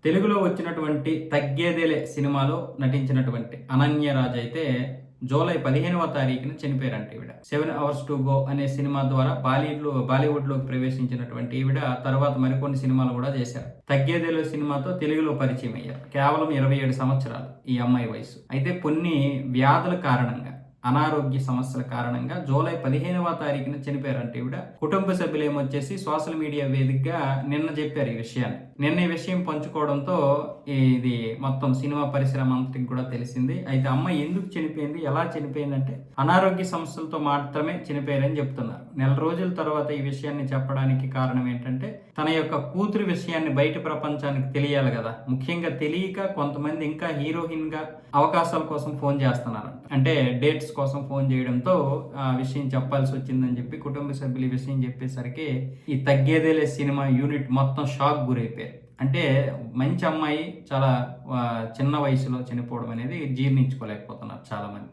తెలుగులో వచ్చినటువంటి 'తగ్గేదేలే' సినిమాలో నటించినటువంటి అనన్యరాజ్ అయితే జూలై 15వ తారీఖున చనిపోయారంట ఈవిడ. 7 అవర్స్ టు గో అనే సినిమా ద్వారా బాలీవుడ్‌లోకి ప్రవేశించినటువంటి ఈవిడ తర్వాత మరికొన్ని సినిమాలు కూడా చేశారు. 'తగ్గేదేలే' సినిమాతో తెలుగులో పరిచయం అయ్యారు. కేవలం 27 సంవత్సరాలు ఈ అమ్మాయి వయసు. అయితే కొన్ని వ్యాధుల కారణంగా, అనారోగ్య సమస్యల కారణంగా జూలై 15వ తారీఖున చనిపోయారంట ఈవిడ. కుటుంబ సభ్యులు ఏమొచ్చేసి సోషల్ మీడియా వేదికగా నిన్న చెప్పారు ఈ విషయాన్ని. నిన్న ఈ విషయం పంచుకోవడంతో ఇది మొత్తం సినిమా పరిశ్రమ అంతటికి కూడా తెలిసింది. అయితే అమ్మాయి ఎందుకు చనిపోయింది, ఎలా చనిపోయిందంటే అనారోగ్య సమస్యలతో మాత్రమే చనిపోయారని చెప్తున్నారు. నెల రోజుల తర్వాత ఈ విషయాన్ని చెప్పడానికి కారణం ఏంటంటే తన యొక్క కూతురి విషయాన్ని బయట ప్రపంచానికి తెలియాలి కదా. ముఖ్యంగా తెలియక కొంతమంది ఇంకా హీరోయిన్ గా అవకాశాల కోసం ఫోన్ చేస్తున్నారు. అంటే డేట్స్ కోసం ఫోన్ చేయడంతో ఆ విషయం చెప్పాల్సి వచ్చిందని చెప్పి కుటుంబ సభ్యులు ఈ విషయం చెప్పేసరికి ఈ 'తగ్గేదేలే' సినిమా యూనిట్ మొత్తం షాక్ గురైపోయారు. అంటే మంచి అమ్మాయి చాలా చిన్న వయసులో చనిపోవడం అనేది జీర్ణించుకోలేకపోతున్నారు చాలా మంది.